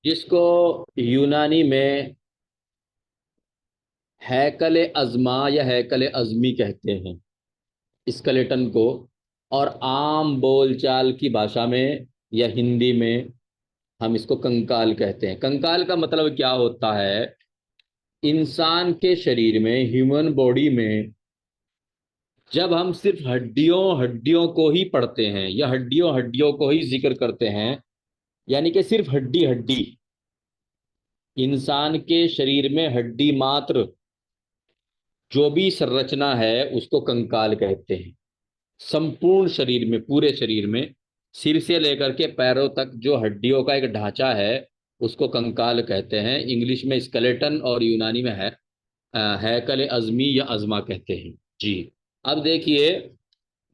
जिसको यूनानी में हैकल अज़मा या हैकल अज़मी कहते हैं स्केलेटन को। और आम बोलचाल की भाषा में या हिंदी में हम इसको कंकाल कहते हैं। कंकाल का मतलब क्या होता है? इंसान के शरीर में, ह्यूमन बॉडी में, जब हम सिर्फ हड्डियों हड्डियों को ही पढ़ते हैं या हड्डियों हड्डियों को ही जिक्र करते हैं, यानी कि सिर्फ हड्डी हड्डी, इंसान के शरीर में हड्डी मात्र जो भी संरचना है उसको कंकाल कहते हैं। संपूर्ण शरीर में, पूरे शरीर में, सिर से लेकर के पैरों तक जो हड्डियों का एक ढांचा है उसको कंकाल कहते हैं। इंग्लिश में स्केलेटन और यूनानी में है हैकल अज़मी या अज़मा कहते हैं जी। अब देखिए,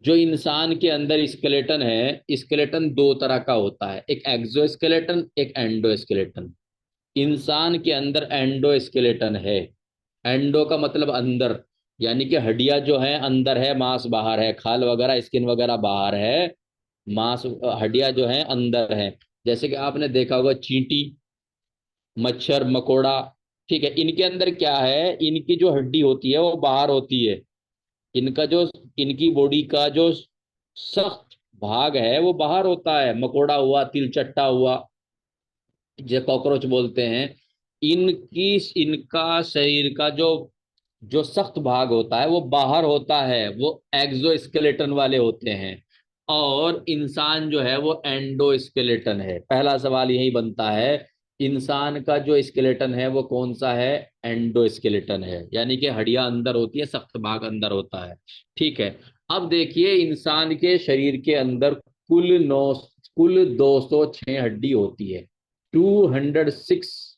जो इंसान के अंदर स्केलेटन है, स्केलेटन दो तरह का होता है, एक एक्सोस्केलेटन, एक एंडोस्केलेटन। इंसान के अंदर एंडोस्केलेटन है। एंडो का मतलब अंदर, यानी कि हड्डियां जो है अंदर है, मांस बाहर है, खाल वगैरह स्किन वगैरह बाहर है, मांस हड्डियां जो है अंदर है। जैसे कि आपने देखा होगा चींटी, मच्छर, मकोड़ा, ठीक है, इनके अंदर क्या है, इनकी जो हड्डी होती है वो बाहर होती है। इनका जो, इनकी बॉडी का जो सख्त भाग है वो बाहर होता है। मकोड़ा हुआ, तिलचट्टा हुआ, जो कॉकरोच बोलते हैं, इनकी, इनका शरीर का जो जो सख्त भाग होता है वो बाहर होता है, वो एक्सोस्केलेटन वाले होते हैं। और इंसान जो है वो एंडोस्केलेटन है। पहला सवाल यही बनता है, इंसान का जो स्केलेटन है वो कौन सा है? एंडोस्केलेटन है, यानी कि हड्डियां अंदर होती है, सख्त भाग अंदर होता है। ठीक है। अब देखिए, इंसान के शरीर के अंदर कुल 206 हड्डी होती है। 206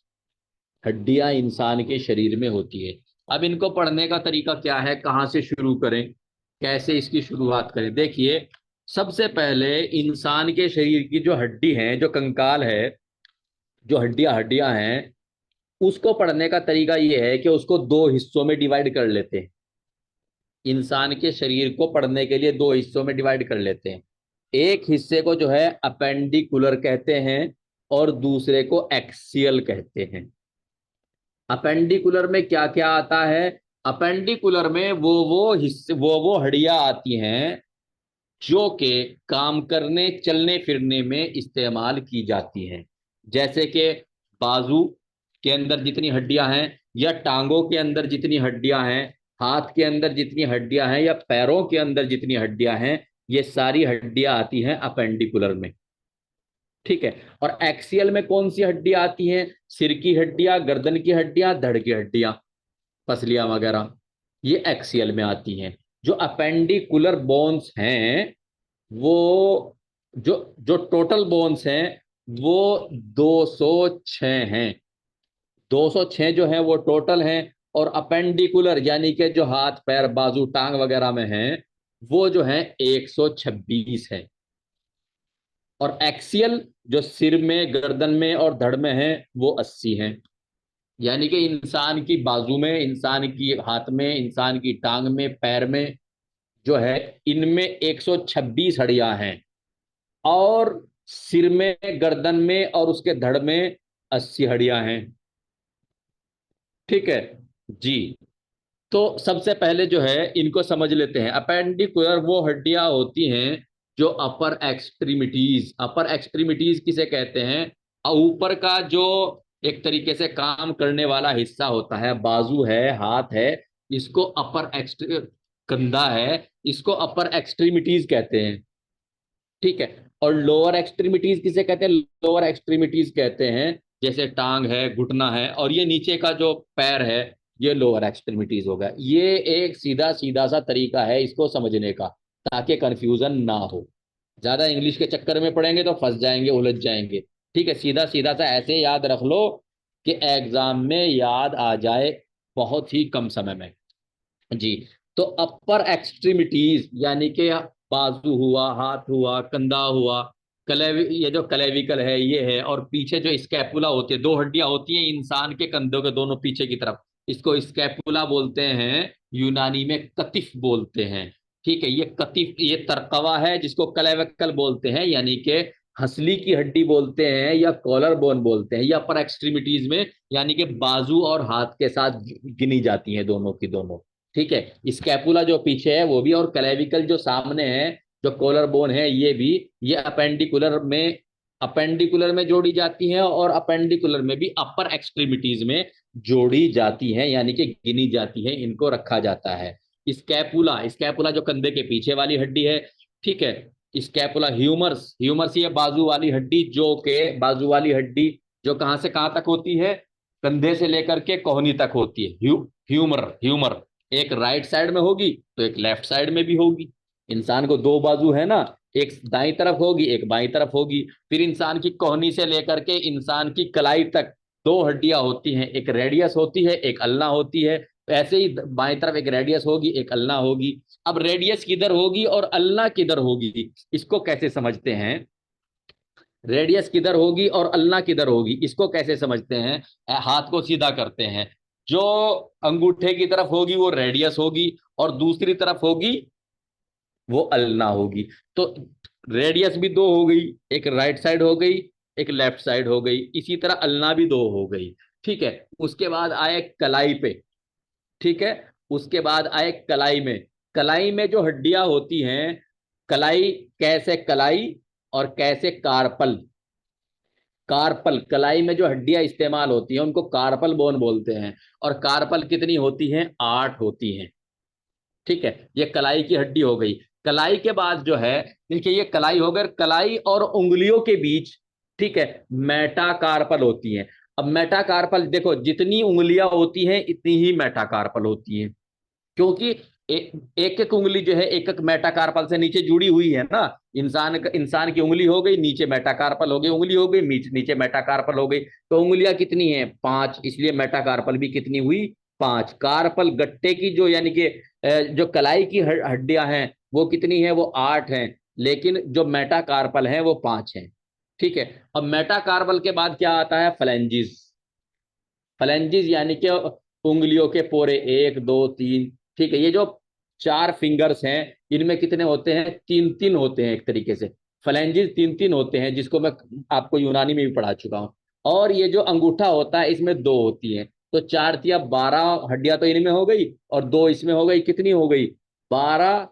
हड्डियां इंसान के शरीर में होती है। अब इनको पढ़ने का तरीका क्या है, कहाँ से शुरू करें, कैसे इसकी शुरुआत करें? देखिए, सबसे पहले इंसान के शरीर की जो हड्डी है, जो कंकाल है, जो हड्डियां हड्डियां हैं, उसको पढ़ने का तरीका ये है कि उसको दो हिस्सों में डिवाइड कर लेते हैं। इंसान के शरीर को पढ़ने के लिए दो हिस्सों में डिवाइड कर लेते हैं। एक हिस्से को जो है अपेंडिकुलर कहते हैं और दूसरे को एक्सियल कहते हैं। अपेंडिकुलर में क्या क्या आता है? अपेंडिकुलर में वो हिस्से, वो हड्डियां आती हैं जो कि काम करने, चलने फिरने में इस्तेमाल की जाती हैं। जैसे कि बाजू के अंदर जितनी हड्डियां हैं, या टांगों के अंदर जितनी हड्डियां हैं, हाथ के अंदर जितनी हड्डियां हैं, या पैरों के अंदर जितनी हड्डियां हैं, ये सारी हड्डियां आती हैं अपेंडिकुलर में। ठीक है। और एक्सियल में कौन सी हड्डियां आती हैं? सिर की हड्डियां, गर्दन की हड्डियां, धड़ की हड्डियां, पसलियां वगैरह, ये एक्सियल में आती हैं। जो अपेंडिकुलर बोन्स हैं, वो जो जो टोटल बोन्स हैं वो 206 हैं। 206 जो है वो टोटल हैं। और अपेंडिकुलर यानी कि जो हाथ पैर बाजू टांग वगैरह में हैं, वो जो है 126 है। और एक्सियल जो सिर में, गर्दन में और धड़ में है, वो 80 हैं। यानी कि इंसान की बाजू में, इंसान की हाथ में, इंसान की टांग में, पैर में जो है, इनमें 126 हड्डियां हैं। और सिर में, गर्दन में और उसके धड़ में 80 हड्डियां हैं। ठीक है जी। तो सबसे पहले जो है इनको समझ लेते हैं। अपेंडिकुलर वो हड्डियां होती हैं जो अपर एक्सट्रीमिटीज, अपर एक्सट्रीमिटीज किसे कहते हैं? ऊपर का जो एक तरीके से काम करने वाला हिस्सा होता है, बाजू है, हाथ है, इसको अपर एक्सट्री, कंधा है, इसको अपर एक्सट्रीमिटीज कहते हैं। ठीक है। और लोअर एक्सट्रीमिटीज किसे कहते हैं? लोअर एक्सट्रीमिटीज कहते हैं जैसे टांग है, घुटना है, और ये नीचे का जो पैर है, ये लोअर एक्सट्रीमिटीज होगा। ये एक सीधा सीधा सा तरीका है इसको समझने का, ताकि कंफ्यूजन ना हो। ज्यादा इंग्लिश के चक्कर में पड़ेंगे तो फंस जाएंगे, उलझ जाएंगे। ठीक है, सीधा सीधा सा ऐसे याद रख लो कि एग्जाम में याद आ जाए बहुत ही कम समय में जी। तो अपर एक्सट्रीमिटीज यानी कि बाजू हुआ, हाथ हुआ, कंधा हुआ, ये जो कलेविकल है ये है, और पीछे जो स्कैपुला होती है, दो हड्डियां होती हैं इंसान के कंधों के दोनों पीछे की तरफ, इसको स्कैपुला बोलते हैं, यूनानी में कतिफ बोलते हैं। ठीक है, ये कतिफ, ये तरकवा है जिसको कलेविकल बोलते हैं, यानी कि हंसली की हड्डी बोलते हैं या कॉलर बोन बोलते हैं, या अपर एक्सट्रीमिटीज में, यानी कि बाजू और हाथ के साथ गिनी जाती हैं दोनों की दोनों। ठीक है, स्कैपुला जो पीछे है वो भी, और क्लेविकल जो सामने है, जो कॉलर बोन है ये भी, ये अपेंडिकुलर में जोड़ी जाती हैं, और अपेंडिकुलर में भी अपर एक्सट्रीमिटीज में जोड़ी जाती हैं, यानी कि गिनी जाती है, इनको रखा जाता है। स्कैपुला, स्कैपुला जो कंधे के पीछे वाली हड्डी है। ठीक है, स्कैपुला, ह्यूमरस, ह्यूमरस ये बाजू वाली हड्डी, जो के बाजू वाली हड्डी जो कहां से कहां तक होती है, कंधे से लेकर के कोहनी तक होती है। ह्यूमर, ह्यूमर एक राइट साइड में होगी तो एक लेफ्ट साइड में भी होगी। इंसान को दो बाजू है ना, एक दाईं तरफ होगी एक बाईं तरफ होगी। फिर इंसान की कोहनी से लेकर के इंसान की कलाई तक दो हड्डियां होती हैं, एक रेडियस होती है एक अल्ना होती है। ऐसे ही बाईं तरफ एक रेडियस होगी एक अल्ना होगी। अब रेडियस किधर होगी और अल्ना किधर होगी, इसको कैसे समझते हैं? रेडियस किधर होगी और अल्ना किधर होगी, इसको कैसे समझते हैं? हाथ को सीधा करते हैं। जो अंगूठे की तरफ होगी वो रेडियस होगी, और दूसरी तरफ होगी वो अल्ना होगी। तो रेडियस भी दो हो गई, एक राइट साइड हो गई एक लेफ्ट साइड हो गई, इसी तरह अल्ना भी दो हो गई। ठीक है, उसके बाद आए कलाई पे। ठीक है, उसके बाद आए कलाई में। कलाई में जो हड्डियां होती हैं, कलाई कैसे कलाई, और कैसे कार्पल। कार्पल, कलाई में जो हड्डियां इस्तेमाल होती हैं उनको कार्पल बोन बोलते हैं। और कार्पल कितनी होती हैं? 8 होती हैं। ठीक है, ये कलाई की हड्डी हो गई। कलाई के बाद जो है, देखिए ये कलाई हो गई, कलाई और उंगलियों के बीच, ठीक है, मेटाकार्पल होती हैं। अब मेटाकार्पल देखो, जितनी उंगलियां होती हैं इतनी ही मेटाकार्पल होती हैं, क्योंकि एक एक उंगली जो है एक एक मेटाकार्पल से नीचे जुड़ी हुई है ना। इंसान की उंगली हो गई, नीचे मेटाकार्पल हो गई, उंगली हो गई, नीचे मेटाकार्पल हो गई। तो उंगलियां कितनी हैं? 5, इसलिए मेटाकार्पल भी कितनी हुई? 5। कार्पल गट्टे की जो, यानी कि जो कलाई की हड्डियां हैं वो कितनी है? वो 8 हैं, लेकिन जो मेटाकार्पल है वो 5 हैं। ठीक है, अब मेटाकार्पल के बाद क्या आता है? फ्लैंजिस। फ्लैंजिस यानी कि उंगलियों के पोरे, 1 2 3। ठीक है, ये जो 4 फिंगर्स हैं इनमें कितने होते हैं? 3 3 होते हैं एक तरीके से। फ्लैंजिस 3 3 होते हैं, जिसको मैं आपको यूनानी में भी पढ़ा चुका हूं। और ये जो अंगूठा होता है इसमें 2 होती हैं। तो 4 तिया 12 हड्डियां तो इनमें हो गई, और 2 इसमें हो गई। कितनी हो गई? 12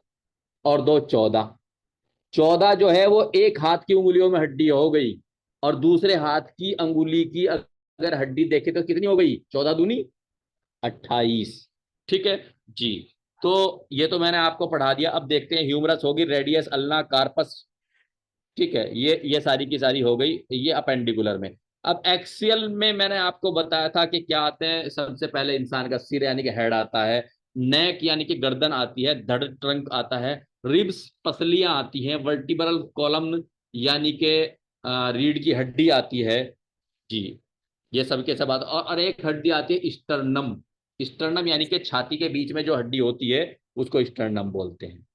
और 2 14। 14 जो है वो एक हाथ की उंगलियों में हड्डी हो गई, और दूसरे हाथ की अंगुली की अगर हड्डी देखे तो कितनी हो गई? 14 दूनी 28। ठीक है जी। तो ये तो मैंने आपको पढ़ा दिया। अब देखते हैं, ह्यूमरस होगी, रेडियस, अल्ना, कार्पस। ठीक है, ये सारी की सारी हो गई, ये अपेंडिकुलर में। अब एक्सियल में मैंने आपको बताया था कि क्या आते हैं। सबसे पहले इंसान का सिर यानी कि हेड आता है, नेक यानी कि गर्दन आती है, धड़ ट्रंक आता है, रिब्स पसलियां आती हैं, वर्टिब्रल कॉलम यानी कि रीढ़ की हड्डी आती है जी। ये सब के सब आता, और एक हड्डी आती है स्टर्नम। स्टर्नम यानी कि छाती के बीच में जो हड्डी होती है उसको स्टर्नम बोलते हैं।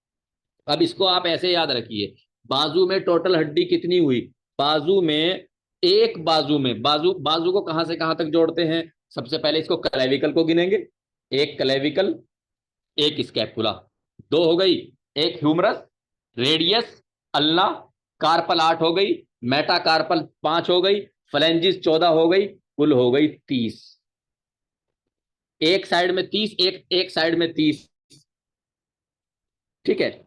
अब इसको आप ऐसे याद रखिए, बाजू में टोटल हड्डी कितनी हुई? बाजू में, एक बाजू में, बाजू बाजू को कहां से कहां तक जोड़ते हैं? सबसे पहले इसको क्लेविकल को गिनेंगे। एक क्लेविकल, एक स्कैपुला, 2 हो गई। एक ह्यूमरस, रेडियस, अल्ना, कार्पल 8 हो गई, मेटाकार्पल 5 हो गई, फ्लैंजिस 14 हो गई, कुल हो गई 30। एक साइड में 30, एक साइड में 30। ठीक है,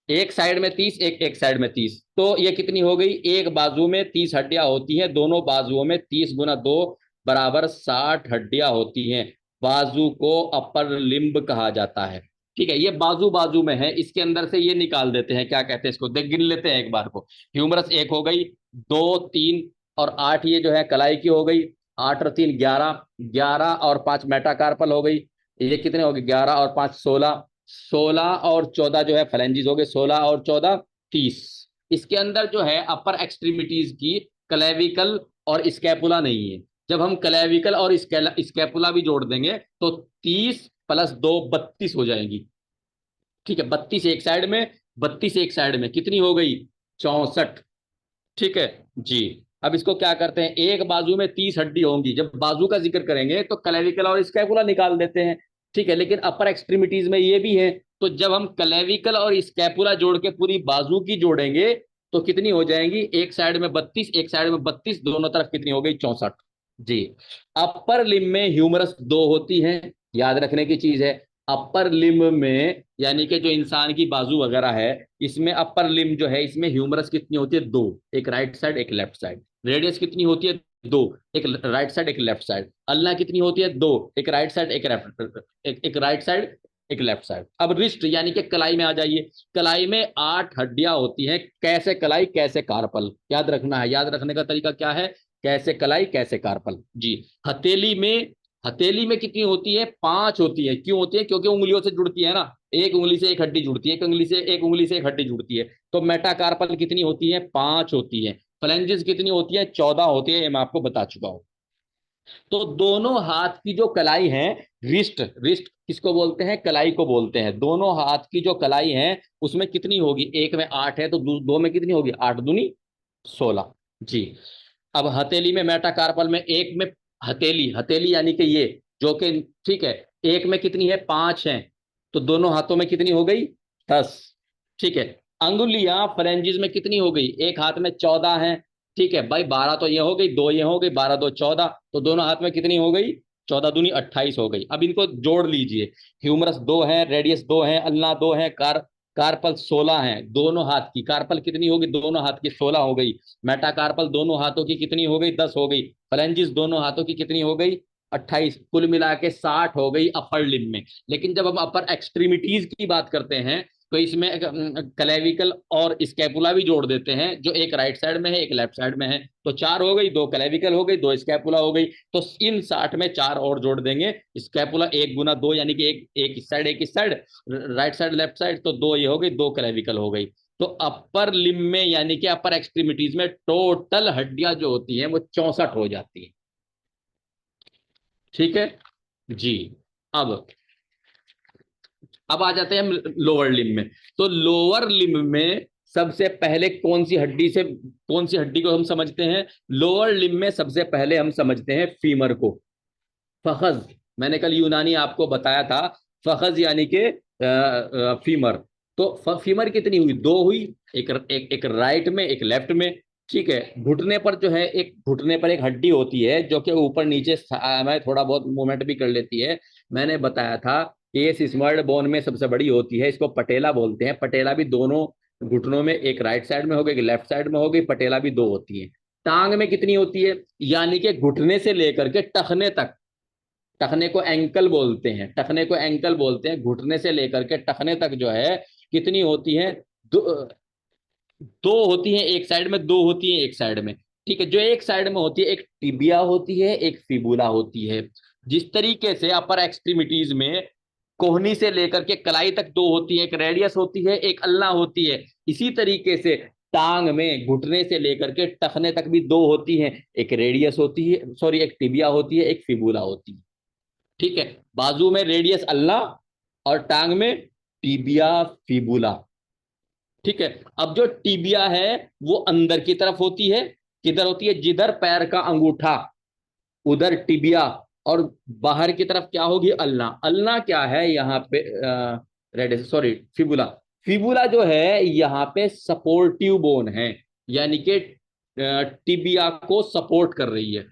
एक साइड में 30, एक साइड में 30। तो ये कितनी हो गई? एक बाजू में 30 हड्डियां होती हैं, दोनों बाजुओं में 30 गुना 2 बराबर 60 हड्डियां होती हैं। बाजू को अपर लिम्ब कहा जाता है। ठीक है, ये बाजू बाजू में है, इसके अंदर से ये निकाल देते हैं, क्या कहते हैं इसको, देख गिन लेते हैं एक बार को। ह्यूमरस 1 हो गई, 2 3 और 8 ये जो है कलाई की हो गई। 8 और 3 11, 11 और 5 मेटाकार्पल हो गई। ये कितने हो गए? 11 और 5 16, 16 और 14 जो है फ्लैंजिस हो गए, 16 और 14 30। इसके अंदर जो है अपर एक्सट्रीमिटीज की क्लेविकल और स्कैपुला नहीं है। जब हम क्लेविकल और स्कैपुला भी जोड़ देंगे तो 30 प्लस 2 32 हो जाएंगी। ठीक है, 32 एक साइड में, 32 एक साइड में, कितनी हो गई? 64। ठीक है जी। अब इसको क्या करते हैं, एक बाजू में 30 हड्डी होंगी, जब बाजू का जिक्र करेंगे तो क्लेविकल और स्कैपुला निकाल देते हैं। ठीक है, लेकिन अपर एक्सट्रीमिटीज में ये भी है, तो जब हम क्लेविकल और स्कैपुला जोड़ के पूरी बाजू की जोड़ेंगे तो कितनी हो जाएंगी, एक साइड में 32, एक साइड में 32, दोनों तरफ कितनी हो गई, 64। जी। अपर लिम्ब में ह्यूमरस दो होती है, याद रखने की चीज है। अपर लिम्ब में यानी कि जो इंसान की बाजू वगैरह है, इसमें अपर लिम्ब जो है इसमें ह्यूमरस कितनी होती है, दो, एक राइट साइड एक लेफ्ट साइड। रेडियस कितनी होती है, दो, एक राइट साइड एक लेफ्ट साइड। अल्लाह कितनी होती है, दो, एक राइट साइड एक लेफ्ट, एक राइट साइड एक लेफ्ट साइड। अब रिस्ट यानी कि कलाई में आ जाइए। कलाई में 8 हड्डियां होती हैं, कैसे कलाई कैसे कार्पल, याद रखना है। याद रखने का तरीका क्या है, कैसे कलाई कैसे कार्पल। जी। हथेली में, हथेली में कितनी होती है, 5 होती है। क्यों होती है, क्योंकि उंगलियों से जुड़ती है ना, एक उंगली से एक हड्डी जुड़ती है, एक उंगली से एक हड्डी जुड़ती है। तो मेटाकार्पल कितनी होती है, 5 होती है। फ्लेंजेस कितनी होती है, 14 होती है, ये मैं आपको बता चुका हूं। तो दोनों हाथ की जो कलाई है, रिस्ट, रिस्ट किसको बोलते हैं, कलाई को बोलते हैं। दोनों हाथ की जो कलाई है उसमें कितनी होगी, एक में 8 है तो दो में कितनी होगी, 8 दूनी 16। जी। अब हथेली में मेटाकार्पल में, एक में, हथेली, हथेली यानी कि ये जो कि, ठीक है, एक में कितनी है, 5 है, तो दोनों हाथों में कितनी हो गई, 10। ठीक है। अंगुलियां फ्रेंजिस में कितनी हो गई, एक हाथ में 14 है। ठीक है भाई, 12 तो ये हो गई, दो ये हो गई, 12 दो 14, तो दोनों हाथ में कितनी हो गई, 14 दूनी 28 हो गई। अब इनको जोड़ लीजिए। ह्यूमरस दो है, रेडियस दो है, अल्ना दो है, कार्पल 16 है, दोनों हाथ की कार्पल कितनी होगी, दोनों हाथ की 16 हो गई। मेटाकार्पल दोनों हाथों की कितनी हो गई, 10 हो गई। फ्लेंजिस दोनों हाथों की कितनी हो गई, 28, कुल मिला के 60 हो गई अपर लिम्ब में। लेकिन जब हम अपर एक्सट्रीमिटीज की बात करते हैं तो इसमें क्लेविकल और स्कैपुला भी जोड़ देते हैं, जो एक राइट साइड में है एक लेफ्ट साइड में है। तो 4 हो गई, 2 क्लेविकल हो गई, 2 स्कैपुला हो गई। तो इन 60 में 4 और जोड़ देंगे। स्कैपुला 1 गुना 2 यानी कि एक इस साइड एक इस side, right side left side, तो 2 ये हो गई, 2 क्लेविकल हो गई। तो अपर लिम्ब में यानी कि अपर एक्सट्रीमिटीज में टोटल हड्डियां जो होती हैं वो 64 हो जाती है। ठीक है। जी। अब अब आ जाते हैं हम लोअर लिम्ब में। तो लोअर लिम्ब में सबसे पहले कौन सी हड्डी को हम समझते हैं, लोअर लिम्ब में सबसे पहले हम समझते हैं फीमर को, फखज। मैंने कल यूनानी आपको बताया था, फखज यानी कि फीमर। तो फीमर कितनी हुई, 2 हुई, एक राइट में एक लेफ्ट में। ठीक है। घुटने पर जो है, एक घुटने पर एक हड्डी होती है जो कि ऊपर नीचे में थोड़ा बहुत मूवमेंट भी कर लेती है। मैंने बताया था कि ये सिस्मर्ड बोन में सबसे बड़ी होती है, इसको पटेला बोलते हैं। पटेला भी दोनों घुटनों में, एक राइट साइड में होगी एक लेफ्ट साइड में होगी, पटेला भी 2 होती है। टांग में कितनी होती है, यानी कि घुटने से लेकर के टखने तक, टखने को एंकल बोलते हैं, टखने को एंकल बोलते हैं, घुटने से लेकर के टखने तक जो है कितनी होती है, दो, 2 होती हैं एक साइड में, 2 होती हैं एक साइड में। ठीक है। जो एक साइड में होती है, एक टिबिया होती है एक फिबुला होती है। जिस तरीके से अपर एक्सट्रीमिटीज में कोहनी से लेकर के कलाई तक 2 होती है, एक रेडियस होती है एक अल्ना होती है, इसी तरीके से टांग में घुटने से लेकर के टखने तक भी 2 होती हैं, एक रेडियस होती है, सॉरी, एक टिबिया होती है एक फिबुला होती है। ठीक है। बाजू में रेडियस अल्लाह और टांग में टिबिया फिबुला। ठीक है। अब जो टिबिया है वो अंदर की तरफ होती है, किधर होती है, जिधर पैर का अंगूठा उधर टिबिया, और बाहर की तरफ क्या होगी, अल्ना। अल्ना क्या है यहाँ पे, रेडियस, सॉरी, फिबुला। फिबुला जो है यहाँ पे सपोर्टिव बोन है, यानी कि टिबिया को सपोर्ट कर रही है।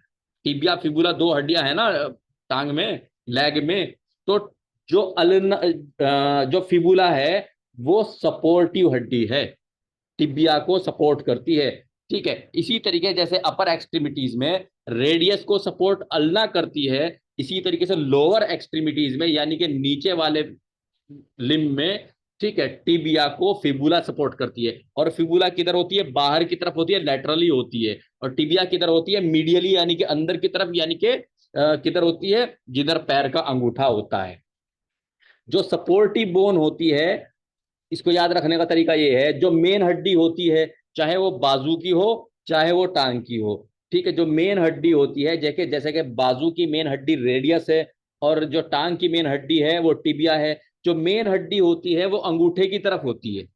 टिबिया फिबुला 2 हड्डियां है ना टांग में, लेग में। तो जो अल्ना, जो फिबुला है वो सपोर्टिव हड्डी है, टिबिया को सपोर्ट करती है। ठीक है। इसी तरीके जैसे अपर एक्सट्रीमिटीज में रेडियस को सपोर्ट अल्ना करती है, इसी तरीके से लोअर एक्सट्रीमिटीज में यानी कि नीचे वाले लिम्ब में, ठीक है, टिबिया को फिबुला सपोर्ट करती है। और फिबुला किधर होती है, बाहर की तरफ होती है, लेटरली होती है। और टिबिया किधर होती है, मीडियली यानी कि अंदर की तरफ, यानी कि किधर होती है, जिधर पैर का अंगूठा होता है। जो सपोर्टिव बोन होती है, इसको याद रखने का तरीका ये है, जो मेन हड्डी होती है, चाहे वो बाजू की हो चाहे वो टांग की हो। ठीक है। जो मेन हड्डी होती है, जैसे जैसे कि बाजू की मेन हड्डी रेडियस है और जो टांग की मेन हड्डी है वो टिबिया है। जो मेन हड्डी होती है वो अंगूठे की तरफ होती है।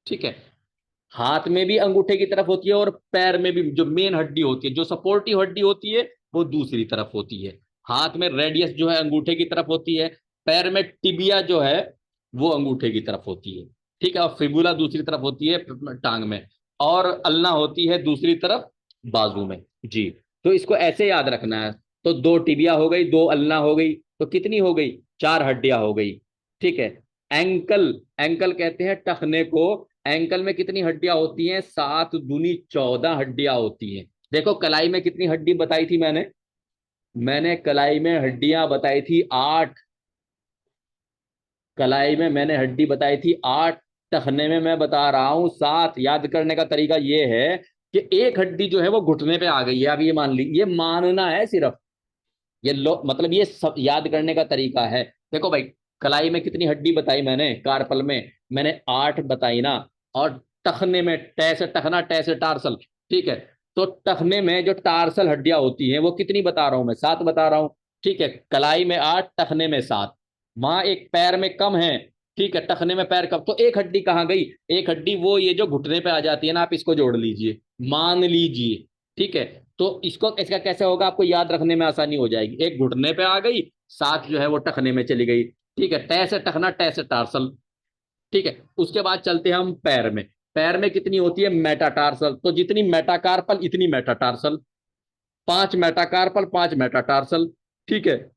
ठीक है। हाथ में भी अंगूठे की तरफ होती है और पैर में भी जो मेन हड्डी होती है, जो सपोर्टिव हड्डी होती है वो दूसरी तरफ होती है। हाथ में रेडियस जो है अंगूठे की तरफ होती है, पैर में टिबिया जो है वो अंगूठे की तरफ होती है। ठीक है। और फिबुला दूसरी तरफ होती है टांग में। और अल्ना होती है दूसरी तरफ बाजू में। जी, तो इसको ऐसे याद रखना है। तो दो टिबिया हो गई, दो अल्ना हो गई, तो कितनी हो गई? चार हड्डियां हो गई। ठीक है। एंकल, एंकल कहते हैं टखने को। एंकल में कितनी हड्डियां होती हैं? सात दूनी 14 हड्डियां होती हैं। देखो कलाई में कितनी हड्डी बताई थी मैंने? मैंने कलाई में हड्डियां बताई थी 8। कलाई में मैंने हड्डी बताई थी 8। टखने में मैं बता रहा हूं 7। याद करने का तरीका ये है कि एक हड्डी जो है वो घुटने पे आ गई है। अब ये मान ली, ये मानना है सिर्फ। ये लो मतलब ये सब याद करने का तरीका है। देखो भाई, कलाई में कितनी हड्डी बताई मैंने? कार्पल में मैंने 8 बताई ना। और टखने में, टे से टखना, टे से टार्सल। ठीक है। तो टखने में जो टार्सल हड्डियां होती हैं वो कितनी बता रहा हूं मैं? 7 बता रहा हूं। ठीक है। कलाई में 8, टखने में 7। वहां एक पैर में कम है। ठीक है, टखने में पैर कम, तो एक हड्डी कहाँ गई? एक हड्डी वो ये जो घुटने पे आ जाती है ना, आप इसको जोड़ लीजिए, मान लीजिए। ठीक है। तो इसको, इसका कैसे होगा आपको याद रखने में आसानी हो जाएगी। एक घुटने पे आ गई, 7 जो है वो टखने में चली गई। ठीक है, टे से टखना, टे से टार्सल। ठीक है। उसके बाद चलते हैं हम पैर में। पैर में कितनी होती है? मेटाटार्सल। तो जितनी मेटाकार्पल इतनी मेटाटार्सल। 5 metacarpal, 5 metatarsal. ठीक है।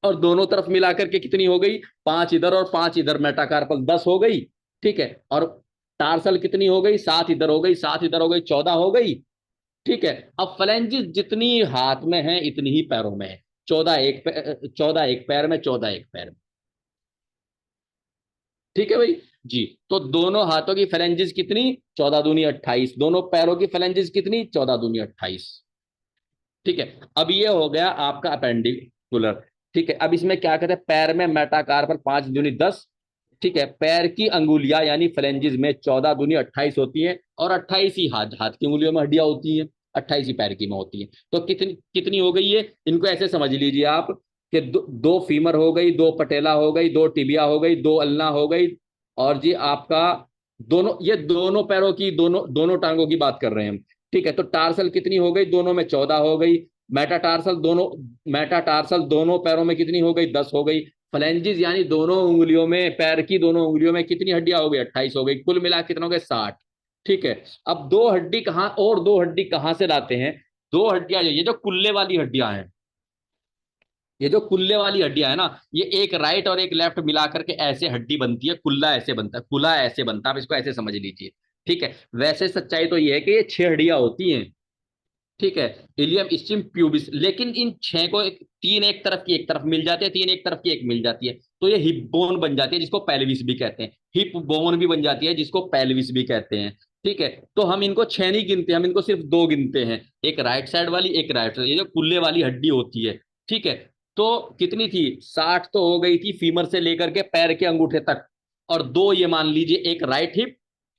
और दोनों तरफ मिलाकर के कितनी हो गई? 5 इधर और 5 इधर, मेटाकार्पल 10 हो गई। ठीक है। और टार्सल कितनी हो गई? 7 इधर हो गई, 7 इधर हो गई, 14 हो गई। ठीक है। अब फ्लेंजिस जितनी हाथ में है इतनी ही पैरों में है। 14 एक पैर में, 14 एक पैर में। ठीक है भाई। जी। तो दोनों हाथों की फ्लेंजिस कितनी? 14 दूनी 28। दोनों पैरों की फ्लेंजिस कितनी? 14 दूनी 28। ठीक है। अब ये हो गया आपका अपेंडिकुलर। ठीक है। अब इसमें क्या कहते हैं? पैर में मेटाकार्पल 5 दूनी 10। ठीक है। पैर की अंगुलियां यानी फ्लेंजिस में 14 दूनी 28 होती हैं, और 28 ही हाथ, हाथ की उंगलियों में हड्डियां होती हैं। 28 ही पैर की में होती है। तो कितनी कितनी हो गई ये? इनको ऐसे समझ लीजिए आप कि दो फीमर हो गई, दो पटेला हो गई, दो टिबिया हो गई, दो अल्ना हो गई। और जी आपका दोनों, ये दोनों पैरों की, दोनों दोनों टांगों की बात कर रहे हैं हम। ठीक है। तो टार्सल कितनी हो गई? दोनों में 14 हो गई। मेटाटार्सल दोनों पैरों में कितनी हो गई? 10 हो गई। फ्लेंजिस यानी दोनों उंगलियों में, पैर की दोनों उंगलियों में कितनी हड्डियां हो गई? 28 हो गई। कुल मिला कितना हो गए? 60। ठीक है। अब दो हड्डी कहाँ, और दो हड्डी कहाँ से लाते हैं? दो हड्डियां, ये जो कुल्ले वाली हड्डियां हैं, ये जो कुल्ले वाली हड्डियां है ना, ये एक राइट और एक लेफ्ट मिला करके ऐसे हड्डी बनती है। कुल्ला ऐसे बनता है, कुल्ला ऐसे बनता है, आप इसको ऐसे समझ लीजिए। ठीक है। वैसे सच्चाई तो ये है कि ये 6 हड्डियां होती हैं। ठीक है। इलियम, स्टिम, प्यूबिस। लेकिन इन 6 को तीन एक तरफ की एक तरफ मिल जाती है, तीन एक तरफ की एक मिल जाती है, तो ये हिप बोन बन जाती है, जिसको पेल्विस भी कहते हैं। हिप बोन भी बन जाती है, जिसको पेल्विस भी कहते हैं। ठीक है। तो हम इनको 6 नहीं गिनते, हम इनको सिर्फ 2 गिनते हैं। एक राइट साइड वाली, एक राइट साइड, ये जो कुल्ले वाली हड्डी होती है। ठीक है। तो कितनी थी? 60 तो हो गई थी फीमर से लेकर के पैर के अंगूठे तक। और दो ये मान लीजिए, एक राइट हिप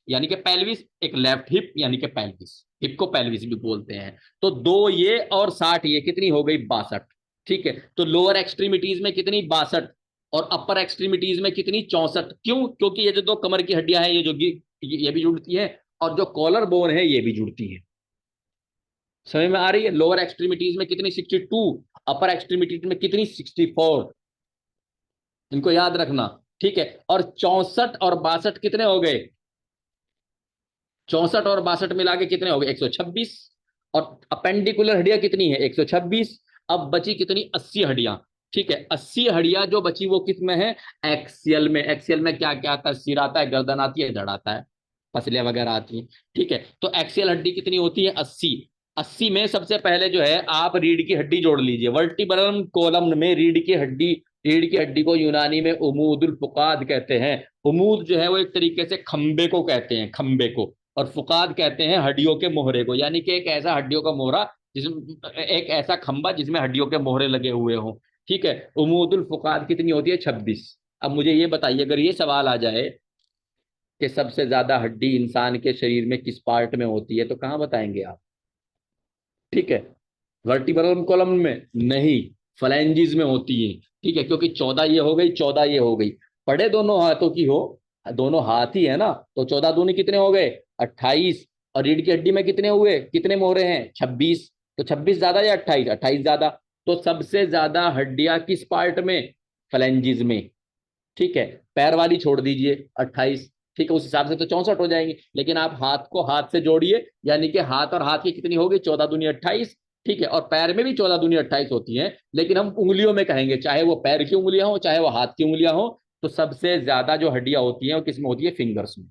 यानी कि पेल्विस, एक लेफ्ट हिप यानी कि पेल्विस। हिप को पेल्विस भी बोलते हैं। तो दो ये और 60 ये, कितनी हो गई? 62। ठीक है। तो लोअर एक्सट्रीमिटीज में कितनी? 62। और अपर एक्सट्रीमिटीज में कितनी? 64। क्यों? क्योंकि ये जो दो कमर की हड्डियां हैं, ये जो ये भी जुड़ती है, और जो कॉलर बोन है ये भी जुड़ती है। समझ में आ रही है? लोअर एक्सट्रीमिटीज में कितनी? 62। अपर एक्सट्रीमिटीज में कितनी? 64। इनको याद रखना। ठीक है। और 64 और 62 कितने हो गए? 64 और 62 मिला के कितने हो गए? 126। और अपेंडिकुलर हड्डियां कितनी है? 126। अब बची कितनी? 80 हड्डियां। ठीक है। 80 हड्डियां जो बची वो किस में है? एक्सियल में। एक्सियल में क्या क्या आता है? सिर आता है, गर्दन आती है, धड़ आता है, पसलियां वगैरह आती हैं। ठीक है। तो एक्सियल हड्डी कितनी होती है? 80। 80 में सबसे पहले जो है आप रीढ़ की हड्डी जोड़ लीजिए। वर्टिब्रम कॉलम में रीढ़ की हड्डी, रीढ़ की हड्डी को यूनानी में उमूदुल फुकाद कहते हैं। उमूद जो है वो एक तरीके से खंबे को कहते हैं, खंबे को। और फुकाद कहते हैं हड्डियों के मोहरे को, यानी कि एक ऐसा हड्डियों का मोहरा जिसमें, एक ऐसा खंबा जिसमें हड्डियों के मोहरे लगे हुए हों। ठीक है। उमूदुल फुकाद कितनी होती है? 26। अब मुझे ये बताइए, अगर ये सवाल आ जाए कि सबसे ज्यादा हड्डी इंसान के शरीर में किस पार्ट में होती है, तो कहाँ बताएंगे आप? ठीक है। वर्टिब्रल कॉलम में नहीं, फ्लैंजिस में होती है। ठीक है। क्योंकि 14 ये हो गई, 14 ये हो गई। पढ़े दोनों हाथों की हो, दोनों हाथ ही है ना, तो 14 दूनी कितने हो गए? 28। और रीढ़ की हड्डी में कितने हुए? कितने मोहरे हैं? 26। तो 26 ज्यादा या 28? 28 ज्यादा। तो सबसे ज्यादा हड्डियां किस पार्ट में? फ्लैंजिस में। ठीक है। पैर वाली छोड़ दीजिए, 28। ठीक है, उस हिसाब से तो 64 हो जाएंगे, लेकिन आप हाथ को हाथ से जोड़िए, यानी कि हाथ और हाथ की कितनी होगी, 14 दूनी 28। ठीक है, और पैर में भी 14 दूनी 28 होती है, लेकिन हम उंगलियों में कहेंगे, चाहे वो पैर की उंगलियां हो चाहे वो हाथ की उंगलियां हो। तो सबसे ज्यादा जो हड्डियां होती हैं वो किसमें होती है, फिंगर्स में।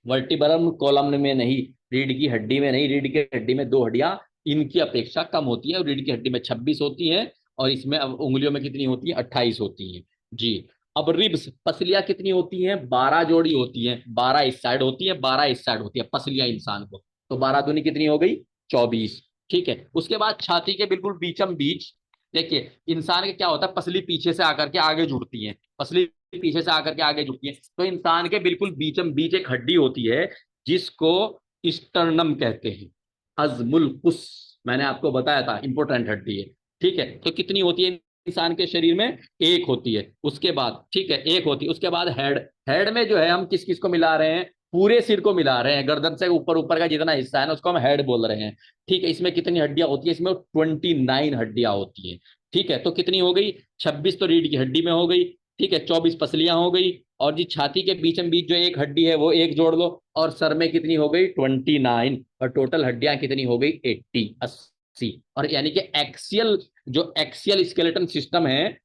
वर्टिब्रम कॉलम में नहीं, रीढ़ की हड्डी में नहीं, रीढ़ की हड्डी में दो हड्डियां इनकी अपेक्षा कम होती है, और रीढ़ की हड्डी में 26 होती है, और इसमें अब उंगलियों में कितनी होती है, 28 होती है जी। अब रिब्स, पसलियां कितनी होती हैं, 12 जोड़ी होती हैं, 12 इस साइड होती है, 12 इस साइड होती है पसलियां इंसान को। तो 12 दूनी कितनी हो गई, 24। ठीक है, उसके बाद छाती के बिल्कुल बीचम बीच, देखिए इंसान के क्या होता है, पसली पीछे से आकर के आगे जुड़ती है, पसली पीछे से आकर के आगे झुकती है, तो इंसान के बिल्कुल बीचम बीच एक हड्डी होती है जिसको स्टर्नम कहते हैं, अजमुल कुस। मैंने आपको बताया था इंपोर्टेंट हड्डी है। ठीक है, तो कितनी होती है इंसान के शरीर में, एक होती है। उसके बाद ठीक है, एक होती है, उसके बाद हेड। हेड में जो है हम किस किस को मिला रहे हैं, पूरे सिर को मिला रहे हैं, गर्दन से ऊपर ऊपर का जितना हिस्सा है ना उसको हम हेड बोल रहे हैं। ठीक है, इसमें कितनी हड्डियां होती है, इसमें 29 हड्डियां होती है। ठीक है, तो कितनी हो गई, 26 तो रीढ़ की हड्डी में हो गई, ठीक है, 24 पसलियां हो गई, और जी छाती के बीचम बीच जो एक हड्डी है वो एक जोड़ लो, और सर में कितनी हो गई, 29, और टोटल हड्डियां कितनी हो गई, 80। और यानी कि एक्सियल, जो एक्सियल स्केलेटन सिस्टम है,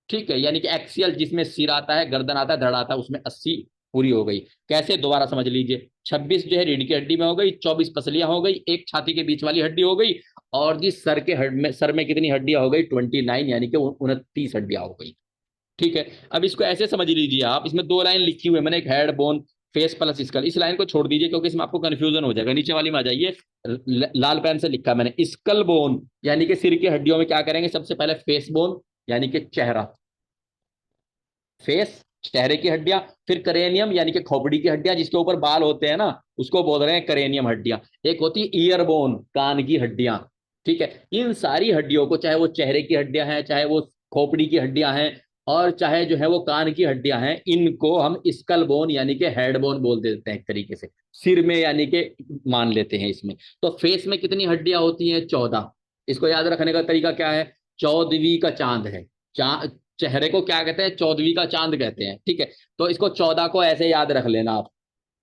ठीक है, यानी कि एक्सियल जिसमें सिर आता है, गर्दन आता है, धड़ आता है, उसमें 80 पूरी हो गई। कैसे, दोबारा समझ लीजिए, 26 जो है रीढ़ की हड्डी में हो गई, 24 पसलियां हो गई, एक छाती के बीच वाली हड्डी हो गई, और जी सर के हड में, सर में कितनी हड्डियां हो गई, 29, यानी कि 29 हड्डियां हो गई। ठीक है, अब इसको ऐसे समझ लीजिए आप, इसमें दो लाइन लिखी हुई है मैंने, एक head bone face plus skull, इस लाइन को छोड़ दीजिए क्योंकि इसमें आपको कंफ्यूजन हो जाएगा। नीचे वाली में आ जाइए, लाल पेन से लिखा मैंने, स्कल बोन यानी कि सिर की हड्डियों में क्या करेंगे, सबसे पहले फेस बोन यानी कि चेहरा, फेस चेहरे की हड्डियां, फिर करेनियम यानी कि खोपड़ी की हड्डियां, जिसके ऊपर बाल होते हैं ना उसको बोल रहे हैं करेनियम हड्डियां। एक होती है ईयर बोन, कान की हड्डियां। ठीक है, इन सारी हड्डियों को, चाहे वो चेहरे की हड्डियां हैं, चाहे वो खोपड़ी की हड्डियां हैं, और चाहे जो है वो कान की हड्डियां हैं, इनको हम स्कल बोन यानी कि हेड बोन बोल देते हैं एक तरीके से, सिर में यानी कि मान लेते हैं इसमें। तो फेस में कितनी हड्डियां होती हैं, 14। इसको याद रखने का तरीका क्या है, 14वीं का चांद है, चेहरे को क्या कहते हैं, 14वीं का चांद कहते हैं। ठीक है, तो इसको 14 को ऐसे याद रख लेना आप।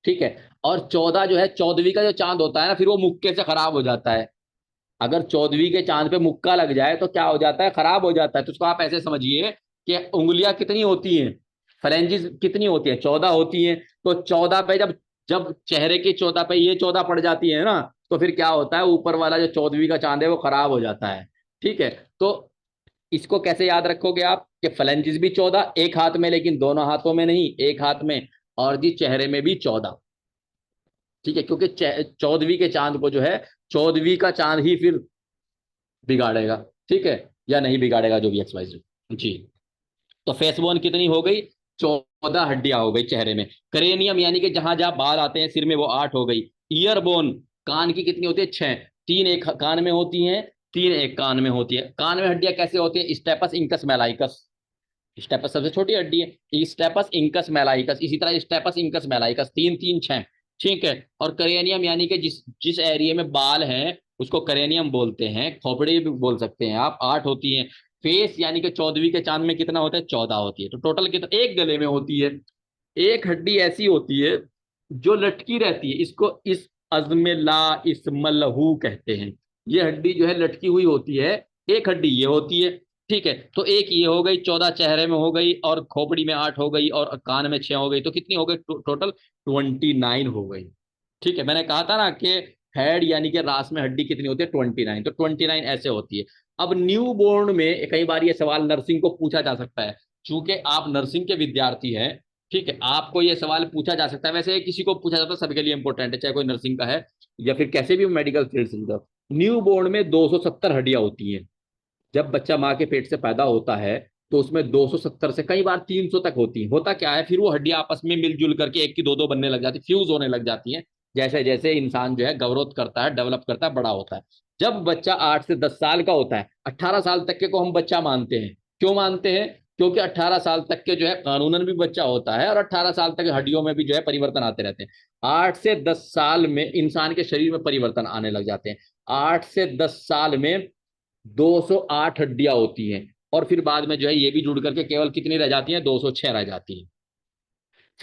ठीक है, और 14 जो है, 14वीं का जो चांद होता है ना, फिर वो मुक्के से खराब हो जाता है। अगर 14वीं के चांद पे मुक्का लग जाए तो क्या हो जाता है, खराब हो जाता है। तो उसको आप ऐसे समझिए कि उंगलियां कितनी होती हैं, फ्रेंजिस कितनी होती है, 14 होती हैं। तो 14 पे जब जब चेहरे की 14 पे ये 14 पड़ जाती है ना, तो फिर क्या होता है, ऊपर वाला जो 14वीं का चांद है वो खराब हो जाता है। ठीक है, तो इसको कैसे याद रखोगे आप, कि फ्लेंजिस भी 14 एक हाथ में, लेकिन दोनों हाथों में नहीं, एक हाथ में, और जी चेहरे में भी 14। ठीक है, क्योंकि 14वीं के चांद को जो है, 14वीं का चांद ही फिर बिगाड़ेगा। ठीक है, या नहीं बिगाड़ेगा, जो भी एक्स वाई जेड जी। तो फेसबोन कितनी हो गई, 14 हड्डियां हो गई चेहरे में। करेनियम यानी कि जहां जहां बाल आते हैं सिर में, वो 8 हो गई। ईयर बोन, कान की कितनी होती है, 6, 3 एक कान में होती हैं, 3 एक कान में होती है। कान में हड्डियां कैसे होती है, स्टेपस इंकस मैलाइकस, स्टेपस सबसे छोटी हड्डी है, स्टेपस इंकस मैलाइकस, इसी तरह स्टेपस इंकस मैलाइकस, 3 3 6। ठीक है, और करेनियम यानी कि जिस जिस एरिया में बाल हैं उसको करेनियम बोलते हैं, खोपड़ी भी बोल सकते हैं आप, 8 होती हैं। फेस यानी कि 14वीं के चांद में कितना होता है, 14 होती है। तो टोटल कितना, एक गले में होती है। एक हड्डी ऐसी होती है जो लटकी रहती है, इसको इस अजमेला इस्मलहू कहते हैं। ये हड्डी जो है लटकी हुई होती है, एक हड्डी ये होती है। ठीक है, तो एक ये हो गई, 14 चेहरे में हो गई, और खोपड़ी में 8 हो गई, और कान में 6 हो गई, तो कितनी हो गई, टोटल 29 हो गई। ठीक है, मैंने कहा था ना कि हेड यानी कि रास में हड्डी कितनी होती है, 29, तो 29 ऐसे होती है। अब न्यू बोर्न में कई बार ये सवाल नर्सिंग को पूछा जा सकता है, चूंकि आप नर्सिंग के विद्यार्थी हैं। ठीक है, आपको ये सवाल पूछा जा सकता है, वैसे किसी को पूछा जाता है, सबके लिए इंपॉर्टेंट है, चाहे कोई नर्सिंग का है या फिर कैसे भी मेडिकल फील्ड से जुड़ा। न्यू बोर्न में 270 हड्डियां होती हैं। जब बच्चा माँ के पेट से पैदा होता है तो उसमें 270 से कई बार 300 तक होती है। होता क्या है, फिर वो हड्डियां आपस में मिलजुल करके एक की दो दो बनने लग जाती है, फ्यूज होने लग जाती हैं, जैसे जैसे इंसान जो है ग्रोथ करता है, डेवलप करता है, बड़ा होता है। जब बच्चा 8 से 10 साल का होता है, 18 साल तक के को हम बच्चा मानते हैं। क्यों मानते हैं, क्योंकि 18 साल तक के जो है कानूनन भी बच्चा होता है, और 18 साल तक हड्डियों में भी जो है परिवर्तन आते रहते हैं। 8 से 10 साल में इंसान के शरीर में परिवर्तन आने लग जाते हैं। 8 से 10 साल में 208 हड्डियां होती हैं, और फिर बाद में जो है ये भी जुड़ करके केवल कितनी रह जाती हैं, 206 रह जाती हैं।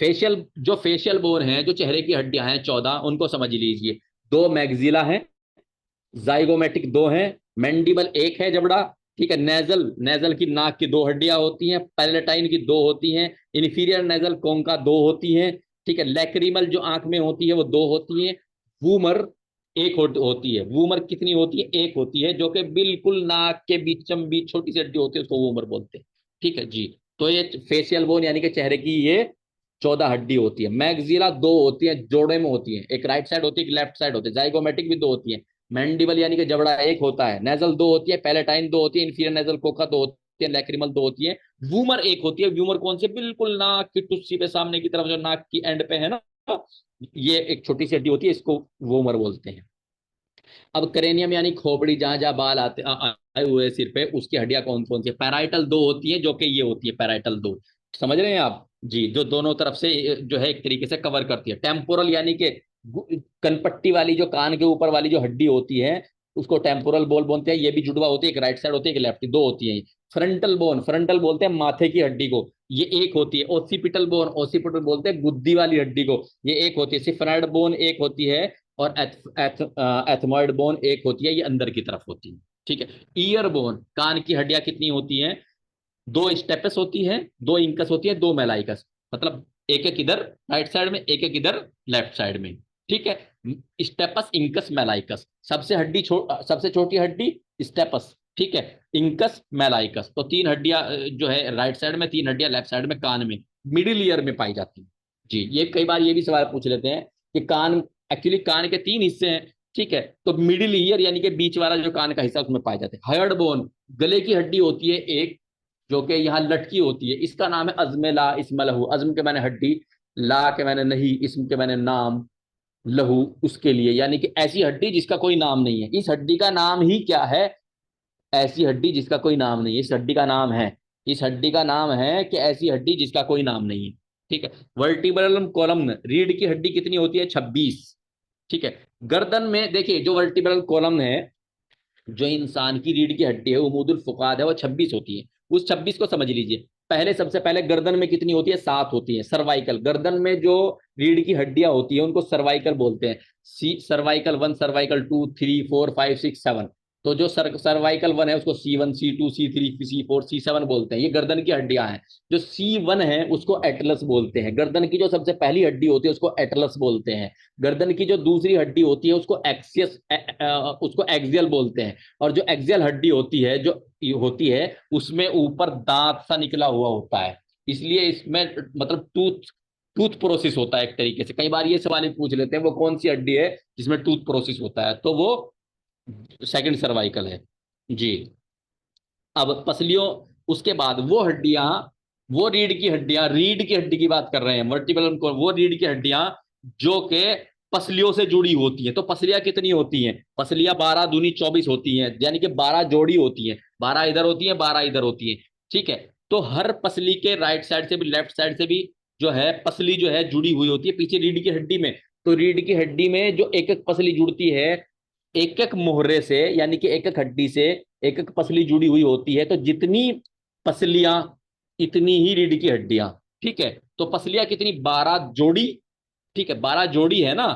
फेशियल बोन है, जो चेहरे की हड्डियां हैं 14, उनको समझ लीजिए। दो मैग्जिला है, जाइगोमेटिक दो है, मैंडिबल एक है जबड़ा, ठीक है। नेजल, नेजल की नाक की दो हड्डियां होती हैं, पैलेटाइन की दो होती हैं, इन्फीरियर नेजल कोंका दो होती हैं, ठीक है। लैक्रिमल जो आंख में होती है वो दो होती हैं। वूमर एक होती है। वूमर कितनी होती है? एक होती है, जो कि बिल्कुल नाक के बीचम बीच छोटी सी हड्डी होती है, उसको वूमर बोलते हैं, ठीक है जी। तो ये फेशियल बोन यानी कि चेहरे की ये 14 हड्डी होती है। मैग्जिला दो होती है, जोड़े में होती है, एक राइट साइड होती है, एक लेफ्ट साइड होती है। जाइगोमेटिक भी दो होती है। मैंडिबल यानी कि जबड़ा एक होता है। नेजल दो होती है, पैलेटाइन दो होती है, इंफीरियर नेजल कोका दो होती है, लैक्रिमल दो होती है। वूमर एक होती है। व्यूमर कौन से? बिल्कुल नाक की टुस्सी पे सामने की तरफ, जो नाक की एंड पे है ना, ये एक छोटी सी हड्डी होती है, इसको वूमर बोलते हैं। अब क्रेनियम यानी खोपड़ी, जहां जहां बाल आए हुए सिर पे, उसकी हड्डियां कौन कौन सी? पैराइटल दो होती है, जो कि ये होती है पैराइटल दो, समझ रहे हैं आप जी, जो दोनों तरफ से जो है एक तरीके से कवर करती है। टेम्पोरल यानी कि कनपट्टी वाली, जो कान के ऊपर वाली जो हड्डी होती है, उसको टेम्पोरल बोल बोलते हैं। ये भी जुड़वा होती है, एक राइट साइड होती है, एक लेफ्ट, दो होती है। फ्रंटल बोन, फ्रंटल बोलते हैं माथे की हड्डी को, ये एक होती है। ओसिपिटल बोन, ओसिपिटल बोलते हैं गुद्दी वाली हड्डी को, ये एक होती है। सिफेनॉइड बोन एक होती है, और एथमॉइड बोन एक होती है, ये अंदर की तरफ होती है, ठीक है। ईयर बोन, कान की हड्डियां कितनी होती हैं? दो स्टेपस होती है, दो इंकस होती है, दो मेलाइकस, मतलब एक एक इधर राइट साइड में, एक एक इधर लेफ्ट साइड में, ठीक है। Stapes, incus, malleus. सबसे छोटी हड्डी स्टेपस, ठीक है। इंकस, मेलाइकस, तो तीन हड्डियां जो है राइट साइड में, तीन हड्डियां लेफ्ट साइड में कान में, मिडिल ईयर में पाई जाती है जी। ये कई बार ये भी सवाल पूछ लेते हैं कि कान, एक्चुअली कान के तीन हिस्से हैं, ठीक है। तो मिडिल ईयर यानी कि बीच वाला जो कान का हिस्सा, उसमें पाए जाते हैं। हर्ड बोन, गले की हड्डी होती है एक, जो कि यहाँ लटकी होती है, इसका नाम है अजमे ला इसम लहू। अजम के मैंने हड्डी, ला के मैंने नहीं, इसम के मैंने नाम, लहू उसके लिए, यानी कि ऐसी हड्डी जिसका कोई नाम नहीं है। इस हड्डी का नाम ही क्या है? ऐसी हड्डी जिसका कोई नाम नहीं है, इस हड्डी का नाम है, इस हड्डी का नाम है कि ऐसी हड्डी जिसका कोई नाम नहीं है, ठीक है। वर्टिब्रल कॉलम, रीढ़ की हड्डी कितनी होती है? 26, ठीक है। गर्दन में देखिए, जो वर्टिब्रल कॉलम है, जो इंसान की रीढ़ की हड्डी है, उमूदुल फुकाद है, वो 26 होती है। उस 26 को समझ लीजिए। पहले, सबसे पहले गर्दन में कितनी होती है? 7 होती है। सर्वाइकल, गर्दन में जो रीढ़ की हड्डियां होती है उनको सर्वाइकल बोलते हैं। Cervical 1, cervical 2, 3, 4, 5, 6, 7। तो जो सर्वाइकल 1 है उसको C1, C2, C3, C4, C7 बोलते हैं। ये गर्दन की हड्डियां हैं। जो C1 है उसको एटलस बोलते हैं। गर्दन की जो सबसे पहली हड्डी होती है उसको एटलस बोलते हैं। गर्दन की जो दूसरी हड्डी होती है उसको एक्सियस, उसको एक्सियल बोलते हैं। और जो एक्सियल हड्डी होती है, जो होती है, उसमें ऊपर दांत सा निकला हुआ होता है, इसलिए इसमें मतलब टूथ टूथ प्रोसेस होता है एक तरीके से। कई बार ये सवाल ही पूछ लेते हैं, वो कौन सी हड्डी है जिसमें टूथ प्रोसेस होता है? तो वो सेकंड सर्वाइकल है जी। अब पसलियों, उसके बाद वो हड्डियां, वो रीढ़ की हड्डी की बात कर रहे हैं, वर्टिब्रल को, वो रीढ़ की हड्डियां जो कि पसलियों से जुड़ी होती हैं। तो पसलियां कितनी होती हैं? पसलियां 12 दूनी 24 होती हैं, यानी कि 12 जोड़ी होती हैं। 12 इधर होती हैं, 12 इधर होती हैं, ठीक है। तो हर पसली के राइट साइड से भी, लेफ्ट साइड से भी जो है पसली जो है जुड़ी हुई होती है पीछे रीढ़ की हड्डी में। तो रीढ़ की हड्डी में जो एक एक पसली जुड़ती है, एक एक मोहरे से, यानी कि एक एक हड्डी से एक एक पसली जुड़ी हुई होती है। तो जितनी पसलियां, इतनी ही रीढ़ की हड्डियां, ठीक है। तो पसलियां कितनी? 12 जोड़ी, ठीक है। 12 जोड़ी है ना,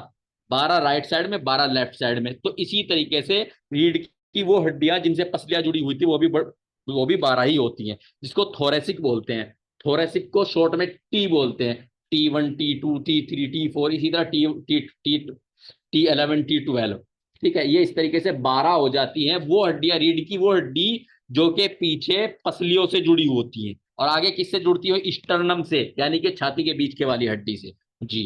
12 राइट साइड में, 12 लेफ्ट साइड में। तो इसी तरीके से रीढ़ की वो हड्डियां जिनसे पसलियां जुड़ी हुई थी, वो भी 12 ही होती हैं, जिसको थोरेसिक बोलते हैं। थोरेसिक को शॉर्ट में टी बोलते हैं। T1, T2, T3, T4, इसी तरह T T T T11, T12, ठीक है। ये इस तरीके से 12 हो जाती हैं वो हड्डियां, रीढ़ की वो हड्डी जो कि पीछे पसलियों से जुड़ी होती है, और आगे किससे जुड़ती है? स्टर्नम से, यानी कि छाती के बीच के वाली हड्डी से जी।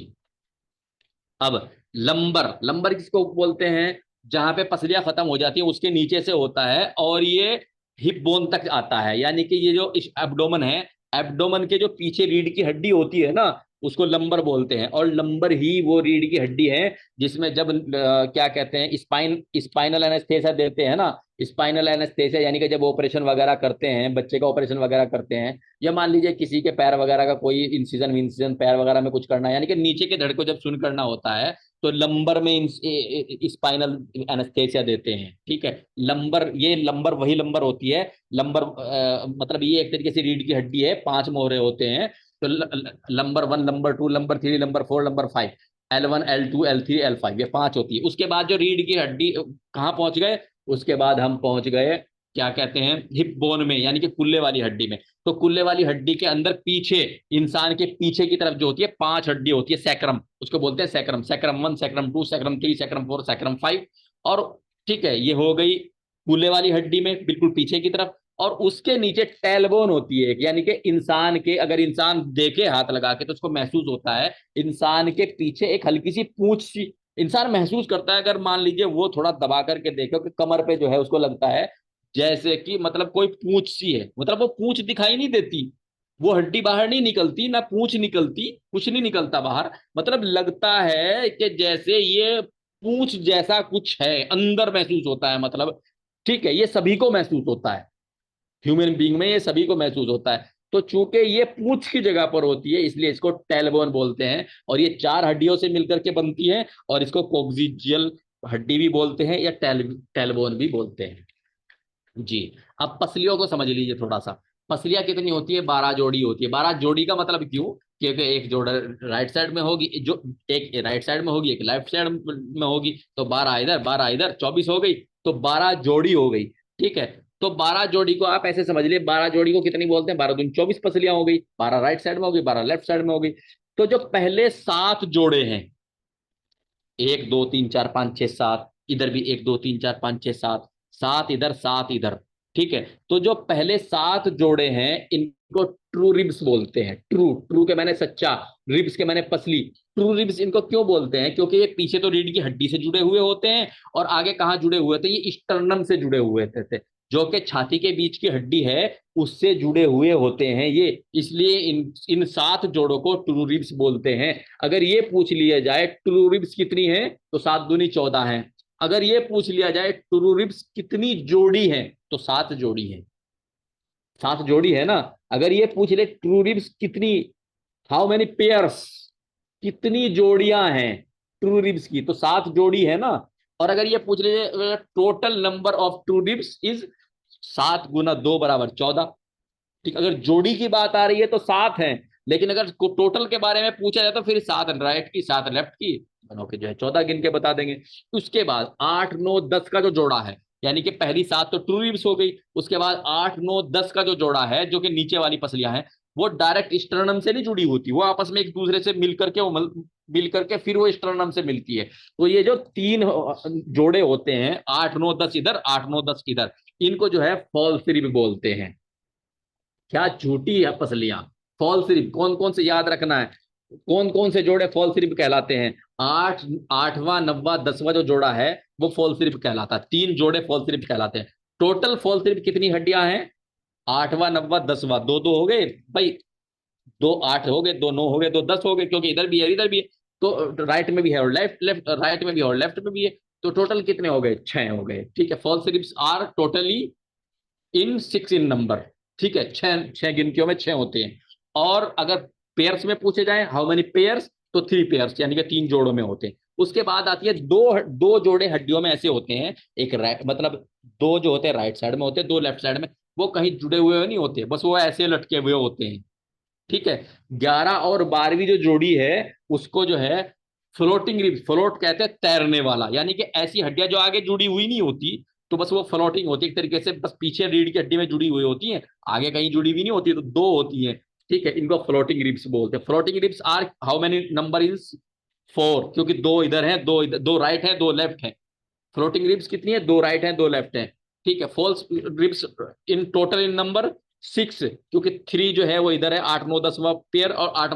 अब लंबर, लंबर किसको बोलते हैं? जहां पे पसलियां खत्म हो जाती है उसके नीचे से होता है, और ये हिप बोन तक आता है, यानी कि ये जो एब्डोमन है, एब्डोमन के जो पीछे रीढ़ की हड्डी होती है ना, उसको लंबर बोलते हैं। और लंबर ही वो रीढ़ की हड्डी है जिसमें जब क्या कहते हैं, स्पाइनल एनेस्थेसिया देते हैं ना, स्पाइनल एनेस्थेसिया यानी कि जब ऑपरेशन वगैरह करते हैं, बच्चे का ऑपरेशन वगैरह करते हैं, या मान लीजिए किसी के पैर वगैरह का कोई इंसिजन विंसिजन, पैर वगैरह में कुछ करना है, यानी कि नीचे के धड़ को जब सुन करना होता है, तो लंबर में स्पाइनल एनेस्थेसिया देते हैं। ठीक है, लंबर, ये लंबर वही लंबर होती है। लंबर मतलब ये एक तरीके से रीढ़ की हड्डी है, 5 मोहरे होते हैं। तो lumbar 1, lumbar 2, lumbar 3, lumbar 4, lumbar 5, L1, L2, L3, L5, ये 5 होती है। उसके बाद जो रीढ़ की हड्डी कहाँ पहुंच गए, उसके बाद हम पहुंच गए क्या कहते हैं, हिप बोन में, यानी कि कुल्ले वाली हड्डी में। तो कुल्ले वाली हड्डी के अंदर पीछे, इंसान के पीछे की तरफ जो होती है 5 हड्डी होती है, सैक्रम, उसको बोलते हैं sacrum. Sacrum 1, sacrum 2, sacrum 3, sacrum 4, sacrum 5। और ठीक है, ये हो गई कुल्ले वाली हड्डी में बिल्कुल पीछे की तरफ। और उसके नीचे टेलबोन होती है, यानी कि इंसान के, अगर इंसान देखे हाथ लगा के तो उसको महसूस होता है, इंसान के पीछे एक हल्की सी पूंछ सी इंसान महसूस करता है। अगर मान लीजिए वो थोड़ा दबा करके देखो कि कमर पे जो है, उसको लगता है जैसे कि मतलब कोई पूंछ सी है, मतलब वो पूंछ दिखाई नहीं देती, वो हड्डी बाहर नहीं निकलती, ना पूंछ निकलती, कुछ नहीं निकलता बाहर, मतलब लगता है कि जैसे ये पूंछ जैसा कुछ है अंदर, महसूस होता है मतलब। ठीक है, ये सभी को महसूस होता है, ह्यूमन बीइंग में ये सभी को महसूस होता है। तो चूंकि ये पूंछ की जगह पर होती है, इसलिए इसको टेलबोन बोलते हैं। और ये 4 हड्डियों से मिलकर के बनती है, और इसको कोक्सिजियल हड्डी भी बोलते हैं, या टेलबोन भी बोलते हैं जी। अब पसलियों को समझ लीजिए थोड़ा सा। पसलियां कितनी होती है, 12 जोड़ी होती है। 12 जोड़ी का मतलब क्यों, क्योंकि एक जोड़ राइट साइड में होगी, जो एक राइट साइड में होगी, एक लेफ्ट साइड में होगी, तो 12 इधर 12 इधर, 24 हो गई। तो 12 जोड़ी हो गई। ठीक है, तो 12 जोड़ी को आप ऐसे समझ लिए, 12 जोड़ी को कितनी बोलते हैं, 12 दूनी 24 पसलियां हो गई। 12 राइट साइड में होगी, 12 लेफ्ट साइड में होगी। तो जो पहले 7 जोड़े हैं, 1 2 3 4 5 6 7, इधर भी 1 2 3 4 5 6 7, 7 इधर 7 इधर। ठीक है, तो जो पहले 7 जोड़े हैं, इनको ट्रू रिब्स बोलते हैं। ट्रू, ट्रू के मैंने सच्चा, रिब्स के मैंने पसली। ट्रू रिब्स इनको क्यों बोलते हैं, क्योंकि ये पीछे तो रीढ़ की हड्डी से जुड़े हुए होते हैं, और आगे कहाँ जुड़े हुए थे, ये स्टर्नम से जुड़े हुए थे, जो कि छाती के बीच की हड्डी है, उससे जुड़े हुए होते हैं ये। इसलिए इन इन 7 जोड़ों को ट्रू रिब्स बोलते हैं। अगर ये पूछ लिया जाए ट्रू रिब्स कितनी है, तो 7 दूनी 14 है। अगर ये पूछ लिया जाए ट्रू रिब्स कितनी जोड़ी है, तो 7 जोड़ी है। 7 जोड़ी है ना। अगर ये पूछ ले ट्रू रिब्स कितनी, हाउ मेनी पेयर्स, कितनी जोड़ियां हैं ट्रू रिब्स की, तो 7 जोड़ी है ना। और अगर ये पूछ ले total number of true ribs is 7 गुना 2 बराबर 14। ठीक, अगर जोड़ी की बात आ रही है तो 7 है, लेकिन अगर टोटल के बारे में पूछा जाए तो फिर 7 राइट की, 7 लेफ्ट की, बनो के जो है 14 गिन के बता देंगे। उसके बाद 8 9 10 का जो जोड़ा है, यानी कि पहली 7 तो ट्रू रिब्स हो गई। उसके बाद 8 9 10 का जो जोड़ा है, जो कि नीचे वाली पसलियां हैं, वो डायरेक्ट स्टर्नम से नहीं जुड़ी होती, वो आपस में एक दूसरे से मिल करके मिल करके फिर वो स्टर्नम से मिलती है। तो ये जो 3 जोड़े होते हैं, 8 9 10 इधर, 8 9 10 इधर, इनको जो है फॉल्स रिब बोलते हैं। क्या झूठी है पसलियां। फॉल्स रिब कौन कौन से याद रखना है, कौन कौन से जोड़े फॉल्स रिब कहलाते हैं। 8 8वां 9वां 10वां जो जोड़ा है, वो फॉल्स रिब कहलाता है। 3 जोड़े फॉल्स रिब कहलाते हैं। टोटल फॉल्स रिब कितनी हड्डियां हैं, 8वां 9वां 10वां, दो दो हो गए भाई, 2 8 हो गए, 2 9 हो गए, 2 10 हो गए, क्योंकि इधर भी है इधर भी है। तो राइट में भी है और लेफ्ट लेफ्ट, राइट में भी है और लेफ्ट में भी है। तो टोटल कितने हो गए, 6 हो गए। ठीक है, false ribs are totally in 6 in number. ठीक है, छह छह गिनतियों में 6 होते हैं। और अगर पेयर्स में पूछे जाए हाउ मेनी पेयर्स, तो 3 पेयर्स, यानी कि 3 जोड़ों में होते हैं। उसके बाद आती है दो दो जोड़े हड्डियों में ऐसे होते हैं, एक राइट मतलब दो जो होते हैं राइट साइड में होते हैं, 2 लेफ्ट साइड में। वो कहीं जुड़े हुए नहीं होते, बस वो ऐसे लटके हुए होते हैं। ठीक है, 11 और 12वीं जो जोड़ी है, उसको जो है फ्लोटिंग रिब्स, फ्लोट कहते हैं तैरने वाला, यानी कि ऐसी हड्डियां जो आगे जुड़ी हुई नहीं होती, तो बस वो फ्लोटिंग होती है एक तरीके से, बस पीछे रीढ़ की हड्डी में जुड़ी हुई होती है, आगे कहीं जुड़ी हुई नहीं होती, तो 2 होती है। ठीक है, इनको फ्लोटिंग रिब्स बोलते हैं। Floating ribs are how many number is 4, क्योंकि 2 इधर है, 2 इधर, 2 राइट है 2 लेफ्ट है। फ्लोटिंग रिब्स कितनी है, 2 राइट है 2 लेफ्ट है। ठीक है, false ribs in total in number 6, क्योंकि 3 जो है वो इधर है, 8 9 10वां पेयर, और 8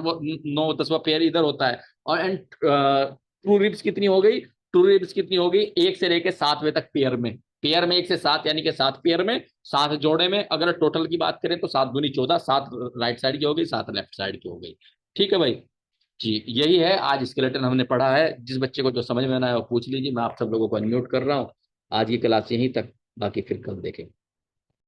9 10वां पेयर इधर होता है। और एंड ट्रू रिब्स कितनी हो गई, ट्रू रिब्स कितनी हो गई, 1 से लेकर 7वें तक पेयर में। पेयर में 1 से 7, यानी कि 7 पेयर में, 7 जोड़े में। अगर टोटल की बात करें तो 7 दूनी 14, 7 राइट साइड की हो गई, 7 लेफ्ट साइड की हो गई। ठीक है भाई जी, यही है आज स्केलेटन हमने पढ़ा है। जिस बच्चे को जो समझ में ना आया वो पूछ लीजिए, मैं आप सब लोगों को अनम्यूट कर रहा हूँ। आज की क्लास यहीं तक, बाकी फिर कल देखेंगे।